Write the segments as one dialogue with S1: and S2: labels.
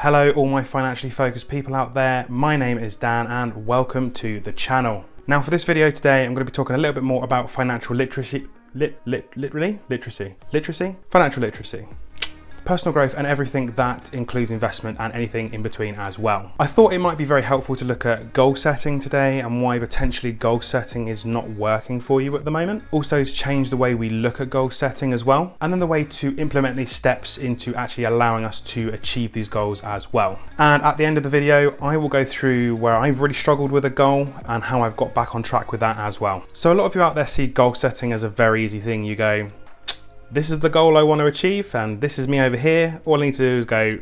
S1: Hello all my financially focused people out there, my name is Dan and welcome to the channel. Now for this video today I'm going to be talking a little bit more about financial literacy, financial literacy, personal growth and everything that includes investment and anything in between as well. I thought it might be very helpful to look at goal setting today and why potentially goal setting is not working for you at the moment. Also to change the way we look at goal setting as well. And then the way to implement these steps into actually allowing us to achieve these goals as well. And at the end of the video, I will go through where I've really struggled with a goal and how I've got back on track with that as well. So a lot of you out there see goal setting as a very easy thing. You go, this is the goal I want to achieve and this is me over here. All I need to do is go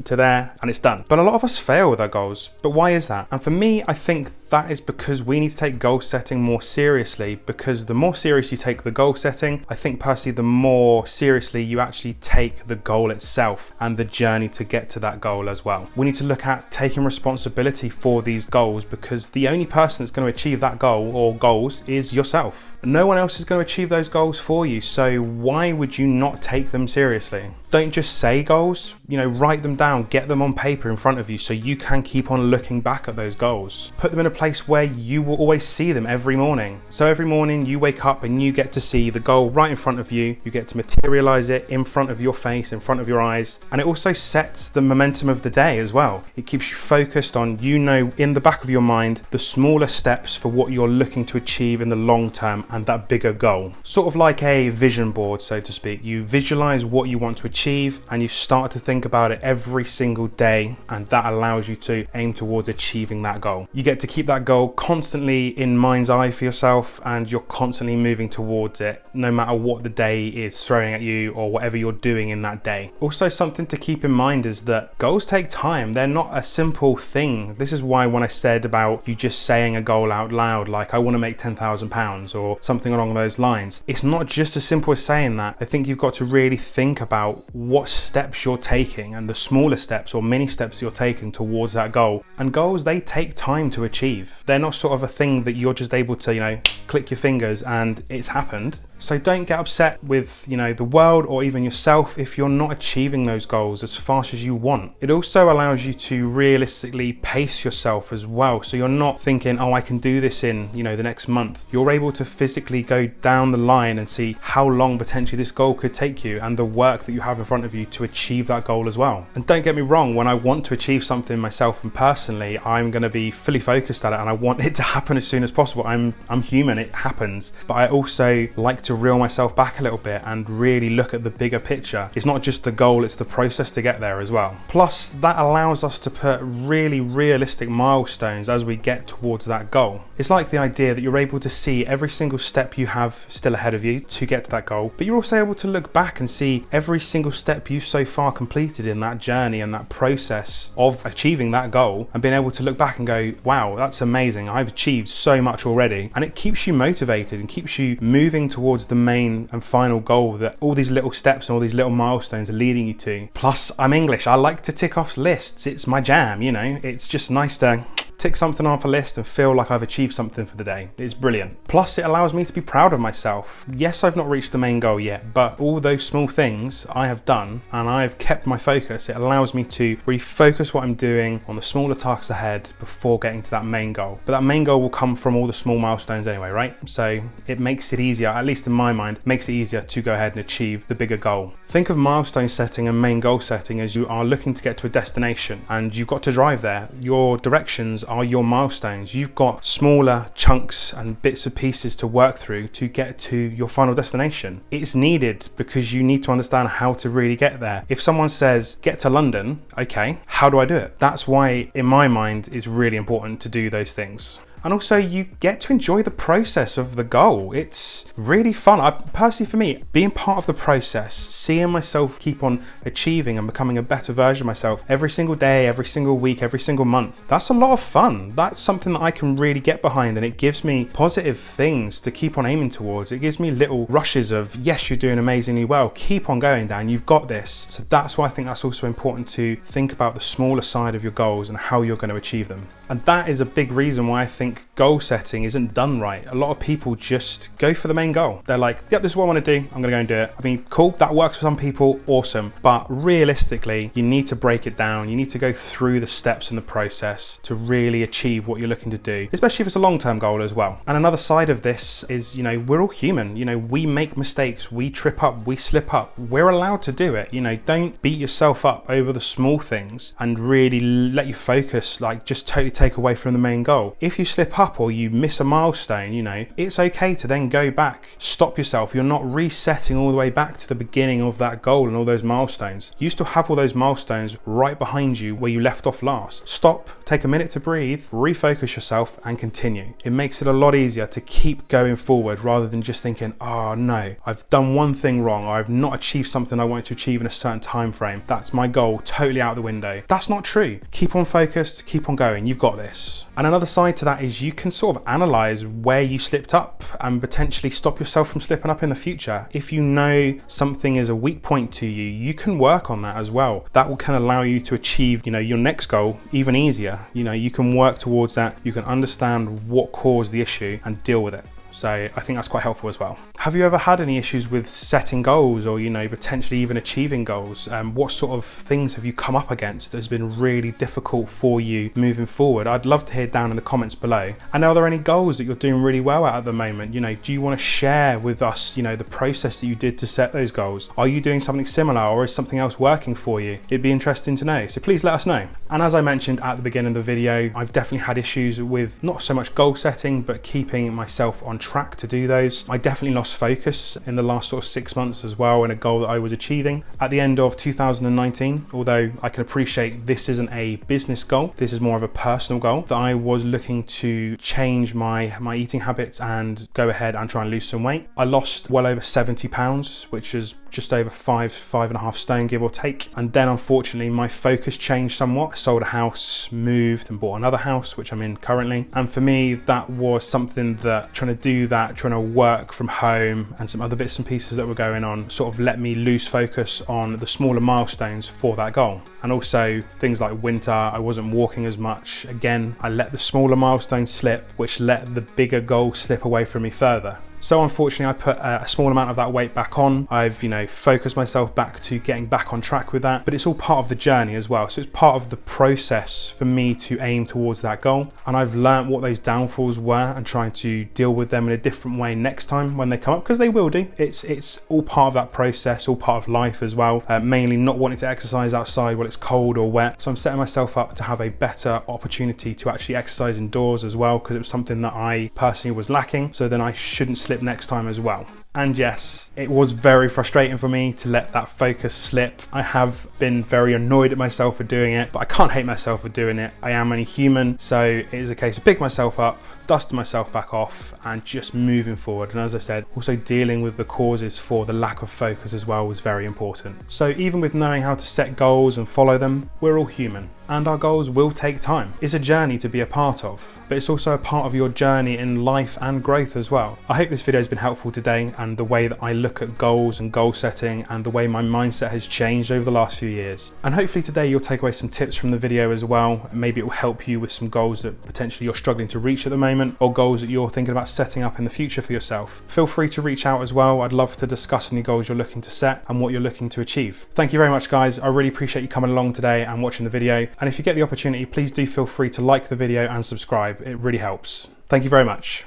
S1: to there and it's done. But a lot of us fail with our goals. But why is that? And for me, I think that is because we need to take goal setting more seriously, because the more serious you take the goal setting, I think personally the more seriously you actually take the goal itself and the journey to get to that goal as well. We need to look at taking responsibility for these goals, because the only person that's going to achieve that goal or goals is yourself. No one else is going to achieve those goals for you. So why would you not take them seriously? Don't just say goals, write them down, get them on paper in front of you so you can keep on looking back at those goals. Put them in a place where you will always see them every morning. So every morning you wake up and you get to see the goal right in front of you. You get to materialize it in front of your face, in front of your eyes. And it also sets the momentum of the day as well. It keeps you focused on, in the back of your mind, the smaller steps for what you're looking to achieve in the long term and that bigger goal. Sort of like a vision board, so to speak. You visualize what you want to achieve and you start to think about it every single day, and that allows you to aim towards achieving that goal. You get to keep that goal constantly in mind's eye for yourself, and you're constantly moving towards it no matter what the day is throwing at you or whatever you're doing in that day. Also, something to keep in mind is that goals take time. They're not a simple thing. This is why when I said about you just saying a goal out loud, like I want to make £10,000 or something along those lines, it's not just as simple as saying that. I think you've got to really think about what steps you're taking and the smaller steps or mini steps you're taking towards that goal. And goals, they take time to achieve. They're not sort of a thing that you're just able to, click your fingers and it's happened. So don't get upset with, the world or even yourself if you're not achieving those goals as fast as you want. It also allows you to realistically pace yourself as well. So you're not thinking, oh, I can do this in, the next month. You're able to physically go down the line and see how long potentially this goal could take you and the work that you have in front of you to achieve that goal as well. And don't get me wrong, when I want to achieve something myself and personally, I'm going to be fully focused at it and I want it to happen as soon as possible. I'm human, it happens. But I also like to reel myself back a little bit and really look at the bigger picture. It's not just the goal, it's the process to get there as well. Plus, that allows us to put really realistic milestones as we get towards that goal. It's like the idea that you're able to see every single step you have still ahead of you to get to that goal, but you're also able to look back and see every single step you've so far completed in that journey and that process of achieving that goal, and being able to look back and go, wow, that's amazing. I've achieved so much already. And it keeps you motivated and keeps you moving towards the main and final goal that all these little steps and all these little milestones are leading you to. Plus, I'm English. I like to tick off lists. It's my jam, It's just nice to tick something off a list and feel like I've achieved something for the day. It's brilliant. Plus, it allows me to be proud of myself. Yes, I've not reached the main goal yet, but all those small things I have done and I've kept my focus. It allows me to refocus what I'm doing on the smaller tasks ahead before getting to that main goal. But that main goal will come from all the small milestones anyway, right? So it makes it easier, at least in my mind, makes it easier to go ahead and achieve the bigger goal. Think of milestone setting and main goal setting as you are looking to get to a destination and you've got to drive there. Your directions are your milestones. You've got smaller chunks and bits of pieces to work through to get to your final destination. It's needed because you need to understand how to really get there. If someone says, get to London, okay, how do I do it? That's why, in my mind, it's really important to do those things. And also you get to enjoy the process of the goal. It's really fun. Personally for me, being part of the process, seeing myself keep on achieving and becoming a better version of myself every single day, every single week, every single month, that's a lot of fun. That's something that I can really get behind, and it gives me positive things to keep on aiming towards. It gives me little rushes of, yes, you're doing amazingly well. Keep on going, Dan, you've got this. So that's why I think that's also important to think about the smaller side of your goals and how you're going to achieve them. And that is a big reason why I think think goal setting isn't done right. A lot of people just go for the main goal. They're like, yep, this is what I want to do. I'm going to go and do it. I mean, cool, that works for some people, awesome. But realistically, you need to break it down. You need to go through the steps in the process to really achieve what you're looking to do, especially if it's a long-term goal as well. And another side of this is, we're all human. We make mistakes, we trip up, we slip up. We're allowed to do it. Don't beat yourself up over the small things and really let your focus just totally take away from the main goal. If you slip up or you miss a milestone, it's okay to then go back, stop yourself. You're not resetting all the way back to the beginning of that goal and all those milestones. You still have all those milestones right behind you where you left off last. Stop, take a minute to breathe, refocus yourself and continue. It makes it a lot easier to keep going forward rather than just thinking, oh no, I've done one thing wrong, or I've not achieved something I wanted to achieve in a certain time frame. That's my goal, totally out the window. That's not true. Keep on focused, keep on going, you've got this. And another side to that is you can sort of analyze where you slipped up and potentially stop yourself from slipping up in the future. If you know something is a weak point to you, you can work on that as well. That will kind of allow you to achieve, your next goal even easier. You can work towards that. You can understand what caused the issue and deal with it. So I think that's quite helpful as well. Have you ever had any issues with setting goals or, potentially even achieving goals? What sort of things have you come up against that has been really difficult for you moving forward? I'd love to hear down in the comments below. And are there any goals that you're doing really well at the moment? Do you want to share with us, the process that you did to set those goals? Are you doing something similar or is something else working for you? It'd be interesting to know. So please let us know. And as I mentioned at the beginning of the video, I've definitely had issues with not so much goal setting, but keeping myself on track to do those. I definitely lost focus in the last sort of 6 months as well in a goal that I was achieving at the end of 2019. Although I can appreciate this isn't a business goal, this is more of a personal goal that I was looking to change my eating habits and go ahead and try and lose some weight. I lost well over 70 pounds, which is just over 5.5 stone, give or take. And then unfortunately my focus changed somewhat. I sold a house, moved and bought another house, which I'm in currently. And for me, that was something that trying to work from home and some other bits and pieces that were going on sort of let me lose focus on the smaller milestones for that goal. And also things like winter, I wasn't walking as much. Again, I let the smaller milestones slip, which let the bigger goal slip away from me further. So unfortunately, I put a small amount of that weight back on. I've, focused myself back to getting back on track with that, but it's all part of the journey as well. So it's part of the process for me to aim towards that goal. And I've learned what those downfalls were and trying to deal with them in a different way next time when they come up, because they will do. It's all part of that process, all part of life as well. Mainly not wanting to exercise outside while it's cold or wet. So I'm setting myself up to have a better opportunity to actually exercise indoors as well, because it was something that I personally was lacking. So then I shouldn't slip next time as well. And yes, it was very frustrating for me to let that focus slip. I have been very annoyed at myself for doing it, but I can't hate myself for doing it. I am only human, so it is a case of picking myself up, dusting myself back off and just moving forward. And as I said, also dealing with the causes for the lack of focus as well was very important. So even with knowing how to set goals and follow them, we're all human. And our goals will take time. It's a journey to be a part of, but it's also a part of your journey in life and growth as well. I hope this video has been helpful today, and the way that I look at goals and goal setting and the way my mindset has changed over the last few years. And hopefully today you'll take away some tips from the video as well. Maybe it will help you with some goals that potentially you're struggling to reach at the moment, or goals that you're thinking about setting up in the future for yourself. Feel free to reach out as well. I'd love to discuss any goals you're looking to set and what you're looking to achieve. Thank you very much, guys. I really appreciate you coming along today and watching the video. And if you get the opportunity, please do feel free to like the video and subscribe. It really helps. Thank you very much.